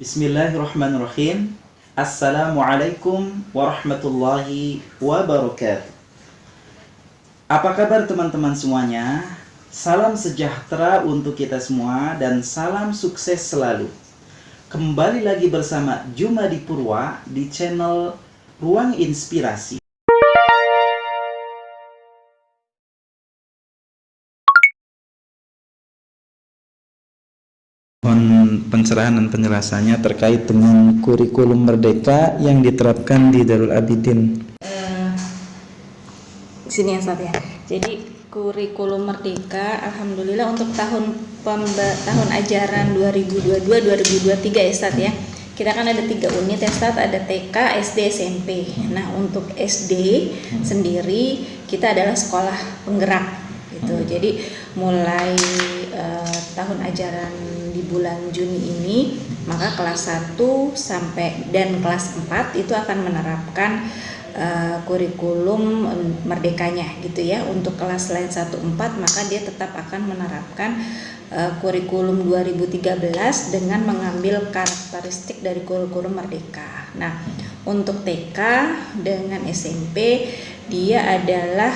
Bismillahirrahmanirrahim. Assalamualaikum warahmatullahi wabarakatuh. Apa kabar teman-teman semuanya? Salam sejahtera untuk kita semua dan salam sukses selalu. Kembali lagi bersama Jumadi Purwa di channel Ruang Inspirasi. Mohon pencerahan dan penjelasannya terkait dengan kurikulum merdeka yang diterapkan di Darul Abidin. Sini ya Ustaz ya. Jadi kurikulum merdeka alhamdulillah untuk tahun ajaran 2022-2023 ya Ustaz ya. Kita kan ada 3 unit ya Ustaz, ada TK, SD, SMP. Nah, untuk SD sendiri kita adalah sekolah penggerak gitu. Jadi mulai tahun ajaran di bulan Juni ini, maka kelas 1 sampai dan kelas 4 itu akan menerapkan kurikulum merdekanya gitu ya. Untuk kelas lain 1-4 maka dia tetap akan menerapkan kurikulum 2013 dengan mengambil karakteristik dari kurikulum merdeka. Nah, untuk TK dengan SMP dia adalah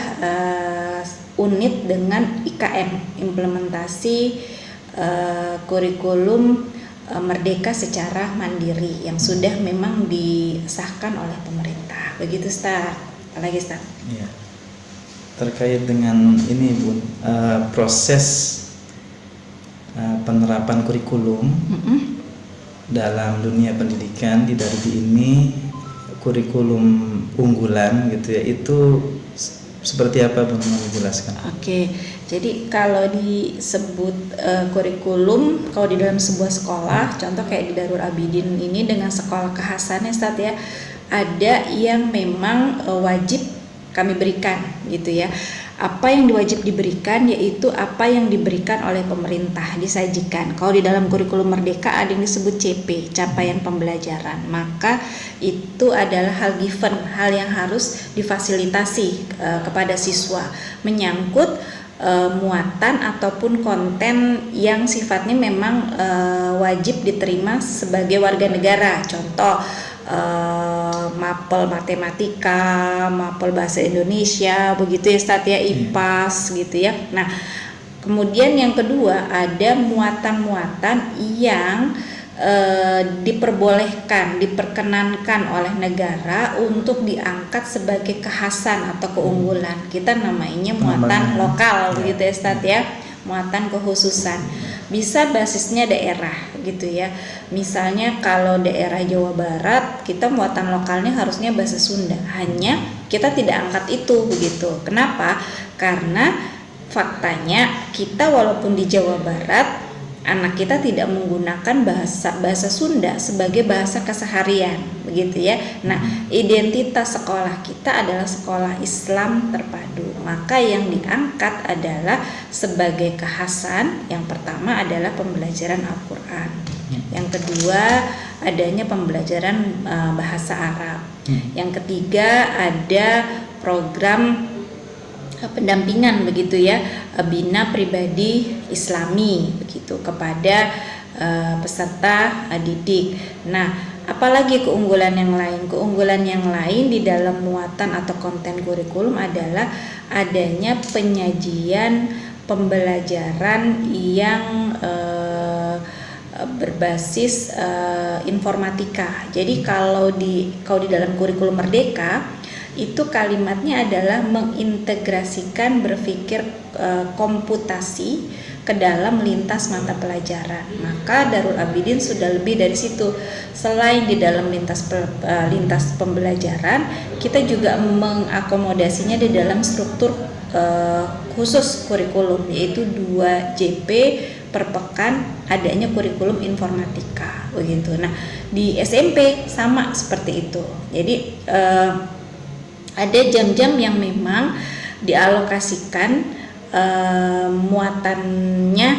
unit dengan IKM, implementasi kurikulum merdeka secara mandiri yang sudah memang disahkan oleh pemerintah. Begitu Ustaz. Apalagi Ustaz? Iya. Terkait dengan ini Bun, proses penerapan kurikulum dalam dunia pendidikan di Darul ini, kurikulum unggulan gitu ya, itu seperti apa Bun, mau dijelaskan? Oke, jadi kalau disebut kurikulum, kalau di dalam sebuah sekolah, contoh kayak di Darul Abidin ini dengan sekolah kekhasannya Ustaz ya, ada yang memang wajib kami berikan gitu ya. Apa yang diwajib diberikan yaitu apa yang diberikan oleh pemerintah, disajikan. Kalau di dalam kurikulum merdeka ada yang disebut CP, capaian pembelajaran. Maka itu adalah hal given, hal yang harus difasilitasi kepada siswa, menyangkut muatan ataupun konten yang sifatnya memang wajib diterima sebagai warga negara. Contoh mapel matematika, mapel bahasa Indonesia, begitu ya Ustaz ya, IPAS gitu ya. Nah, kemudian yang kedua ada muatan-muatan yang diperbolehkan, diperkenankan oleh negara untuk diangkat sebagai kekhasan atau keunggulan. Kita namanya muatan lokal begitu ya Ustaz ya, muatan kekhususan. Bisa basisnya daerah gitu ya. Misalnya kalau daerah Jawa Barat, kita muatan lokalnya harusnya bahasa Sunda. Hanya kita tidak angkat itu begitu. Kenapa? Karena faktanya kita walaupun di Jawa Barat, anak kita tidak menggunakan bahasa Sunda sebagai bahasa keseharian begitu ya. Nah, identitas sekolah kita adalah sekolah Islam terpadu. Maka yang diangkat adalah sebagai kekhasan, yang pertama adalah pembelajaran Al-Qur'an. Yang kedua adanya pembelajaran bahasa Arab. Yang ketiga ada program pendampingan begitu ya, bina pribadi Islami begitu kepada peserta didik. Nah, apalagi keunggulan yang lain? Keunggulan yang lain di dalam muatan atau konten kurikulum adalah adanya penyajian pembelajaran yang berbasis informatika. Jadi kalau di dalam kurikulum merdeka itu kalimatnya adalah mengintegrasikan berpikir komputasi ke dalam lintas mata pelajaran. Maka Darul Abidin sudah lebih dari situ. Selain di dalam lintas pembelajaran, kita juga mengakomodasinya di dalam struktur khusus kurikulum, yaitu 2 JP per pekan adanya kurikulum informatika begitu. Nah, di SMP sama seperti itu. Jadi ada jam-jam yang memang dialokasikan muatannya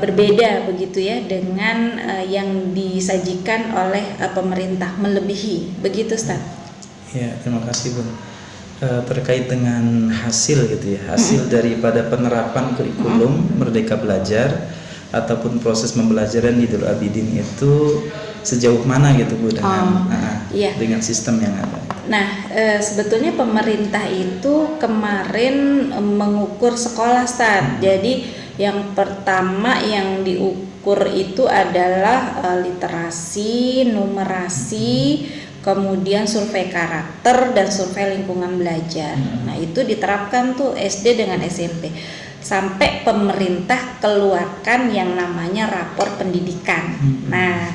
berbeda begitu ya dengan yang disajikan oleh pemerintah, melebihi begitu Ustaz. Ya, terima kasih Bun. Terkait dengan hasil gitu ya, hasil daripada penerapan kurikulum Merdeka Belajar ataupun proses pembelajaran di Darul Abidin itu sejauh mana gitu Bu dengan sistem yang ada? Nah, sebetulnya pemerintah itu kemarin mengukur sekolah Jadi yang pertama yang diukur itu adalah literasi, numerasi, kemudian survei karakter dan survei lingkungan belajar. Nah, itu diterapkan tuh SD dengan SMP. Sampai pemerintah keluarkan yang namanya rapor pendidikan. Nah,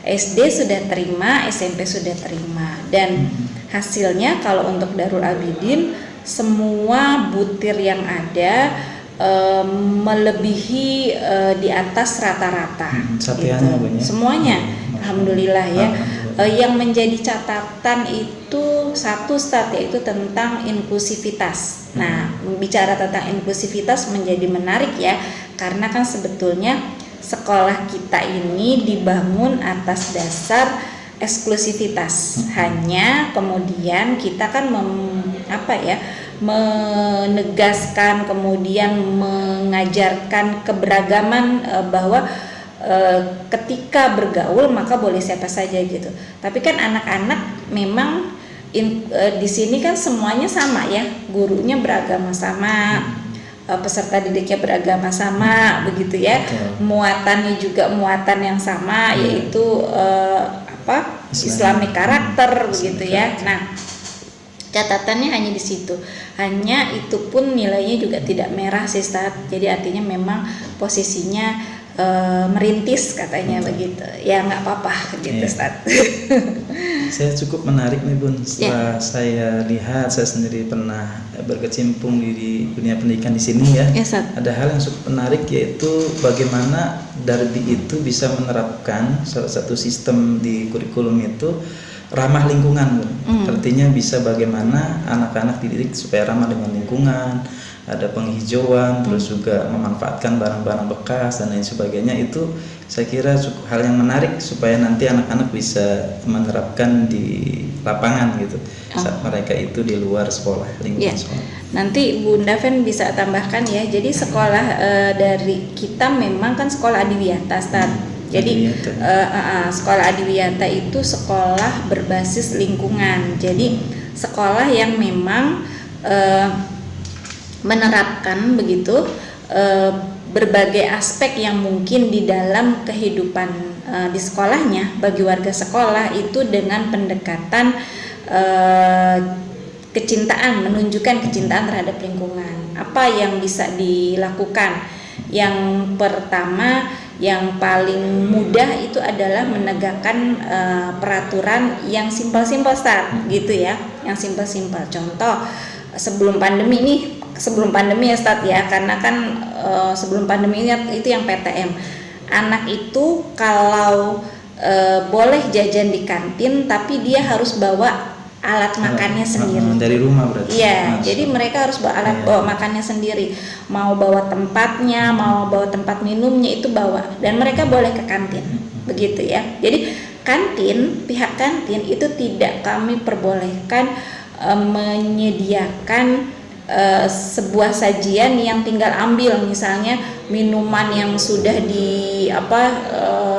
SD sudah terima, SMP sudah terima, dan hasilnya kalau untuk Darul Abidin semua butir yang ada melebihi di atas rata-rata. Gitu. Semuanya, alhamdulillah ya. Yang menjadi catatan itu satu yaitu tentang inklusivitas. Nah, bicara tentang inklusivitas menjadi menarik ya, karena kan sebetulnya sekolah kita ini dibangun atas dasar eksklusivitas. Hanya kemudian kita kan menegaskan, kemudian mengajarkan keberagaman, bahwa ketika bergaul maka boleh siapa saja gitu. Tapi kan anak-anak memang di sini kan semuanya sama ya, gurunya beragama sama, peserta didiknya beragama sama, begitu ya. Muatannya juga muatan yang sama, yaitu Islamic karakter, begitu ya. Nah, catatannya hanya di situ. Hanya itu pun nilainya juga tidak merah sih, Ustaz. Jadi artinya memang posisinya merintis katanya begitu. Ya nggak apa-apa gitu, Ustaz. Saya cukup menarik nih Bun, setelah saya lihat, saya sendiri pernah berkecimpung di dunia pendidikan di sini ya. Ada hal yang cukup menarik, yaitu bagaimana Darbi itu bisa menerapkan salah satu sistem di kurikulum itu ramah lingkungan, Bun. Artinya bisa bagaimana anak-anak dididik supaya ramah dengan lingkungan, ada penghijauan, terus juga memanfaatkan barang-barang bekas dan lain sebagainya. Itu saya kira cukup hal yang menarik supaya nanti anak-anak bisa menerapkan di lapangan gitu saat mereka itu di luar sekolah, lingkungan sekolah. Nanti Bunda Fen bisa tambahkan ya. Jadi sekolah dari kita memang kan sekolah adiwiyata, Jadi sekolah adiwiyata itu sekolah berbasis lingkungan. Jadi sekolah yang memang menerapkan begitu berbagai aspek yang mungkin di dalam kehidupan di sekolahnya bagi warga sekolah itu dengan pendekatan kecintaan, menunjukkan kecintaan terhadap lingkungan. Apa yang bisa dilakukan? Yang pertama, yang paling mudah itu adalah menegakkan peraturan yang simpel-simpel, gitu ya, yang simpel-simpel. Contoh, sebelum pandemi ya Ustaz ya, karena kan sebelum pandemi itu yang PTM, anak itu kalau boleh jajan di kantin tapi dia harus bawa alat makannya sendiri dari rumah berarti. Iya, jadi mereka harus bawa bawa makannya sendiri, mau bawa tempatnya, mau bawa tempat minumnya itu bawa, dan mereka boleh ke kantin, begitu ya. Jadi pihak kantin itu tidak kami perbolehkan menyediakan sebuah sajian yang tinggal ambil, misalnya minuman yang sudah di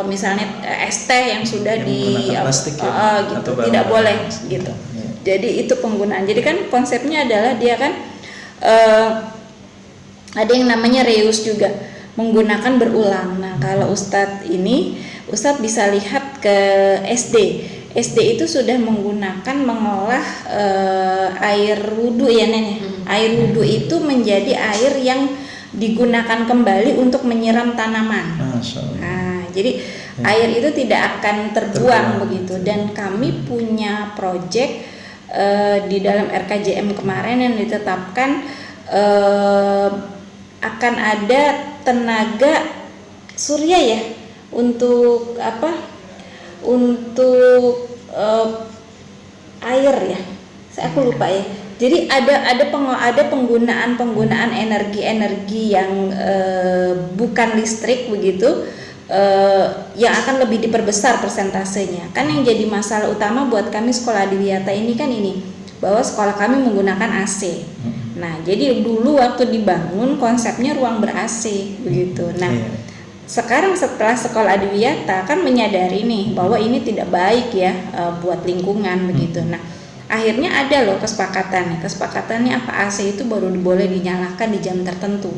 misalnya es teh yang sudah di plastik gitu, tidak boleh gitu. Jadi itu penggunaan. Jadi kan konsepnya adalah dia kan ada yang namanya reuse juga, menggunakan berulang. Nah, kalau Ustadz bisa lihat ke SD itu sudah menggunakan mengolah air wudhu ya Nenek. Air wudhu itu menjadi air yang digunakan kembali untuk menyiram tanaman. Nah, jadi air itu tidak akan terbuang begitu. Dan kami punya proyek di dalam RKJM kemarin yang ditetapkan akan ada tenaga surya ya untuk air ya, aku lupa ya. Jadi ada penggunaan energi yang bukan listrik begitu, yang akan lebih diperbesar persentasenya. Kan yang jadi masalah utama buat kami sekolah adiwiyata ini kan bahwa sekolah kami menggunakan AC. Nah, jadi dulu waktu dibangun konsepnya ruang ber-AC begitu. Nah, sekarang setelah sekolah adiwiyata kan menyadari nih bahwa ini tidak baik ya buat lingkungan begitu. Nah, akhirnya ada loh kesepakatannya apa, AC itu baru boleh dinyalakan di jam tertentu,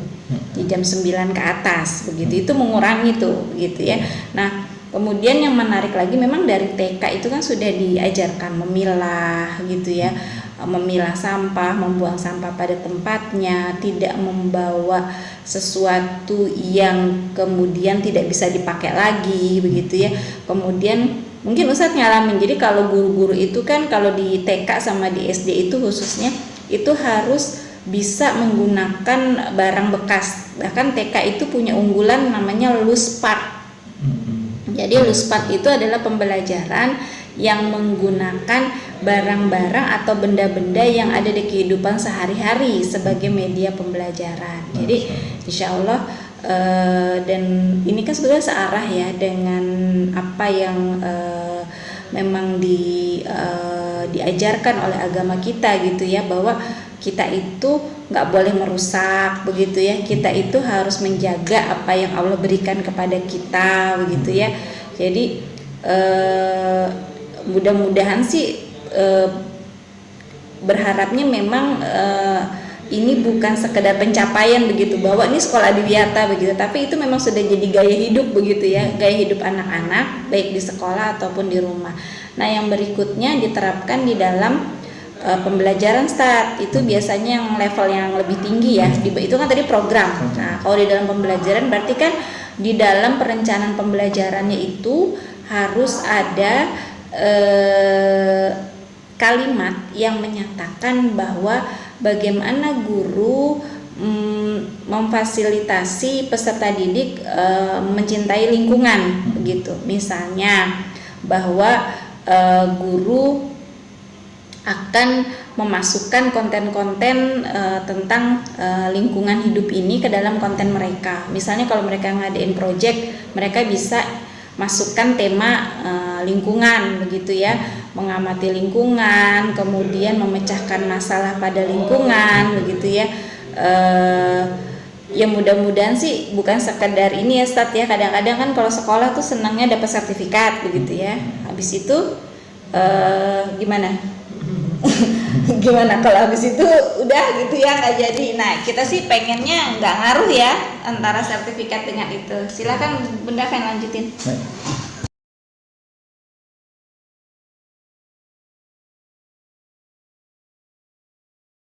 di jam 9 ke atas begitu. Itu mengurangi tuh begitu ya. Nah, kemudian yang menarik lagi memang dari TK itu kan sudah diajarkan memilah gitu ya, memilah sampah, membuang sampah pada tempatnya, tidak membawa sesuatu yang kemudian tidak bisa dipakai lagi begitu ya. Kemudian mungkin Ustadz ngalamin, jadi kalau guru-guru itu kan kalau di TK sama di SD itu khususnya itu harus bisa menggunakan barang bekas. Bahkan TK itu punya unggulan namanya loose part. Jadi loose part itu adalah pembelajaran yang menggunakan barang-barang atau benda-benda yang ada di kehidupan sehari-hari sebagai media pembelajaran. Jadi insya Allah dan ini kan sebetulnya searah ya dengan apa yang memang diajarkan oleh agama kita gitu ya, bahwa kita itu nggak boleh merusak begitu ya, kita itu harus menjaga apa yang Allah berikan kepada kita begitu ya. Jadi mudah-mudahan sih berharapnya memang ini bukan sekedar pencapaian begitu, bahwa ini sekolah adiwiyata begitu, tapi itu memang sudah jadi gaya hidup begitu ya, gaya hidup anak-anak baik di sekolah ataupun di rumah. Nah, yang berikutnya diterapkan di dalam pembelajaran start itu biasanya yang level yang lebih tinggi ya, itu kan tadi program. Nah, kalau di dalam pembelajaran berarti kan di dalam perencanaan pembelajarannya itu harus ada kalimat yang menyatakan bahwa bagaimana guru memfasilitasi peserta didik mencintai lingkungan begitu. Misalnya bahwa guru akan memasukkan konten-konten tentang lingkungan hidup ini ke dalam konten mereka. Misalnya kalau mereka ngadain project, mereka bisa masukkan tema lingkungan begitu ya, mengamati lingkungan, kemudian memecahkan masalah pada lingkungan begitu ya. Ya mudah-mudahan sih bukan sekedar ini ya Ustadz ya, kadang-kadang kan kalau sekolah tuh senangnya dapat sertifikat begitu ya, habis itu gimana gimana kalau habis itu udah gitu ya nggak jadi. Nah, kita sih pengennya nggak ngaruh ya antara sertifikat dengan itu. Silakan Bunda Fen lanjutin.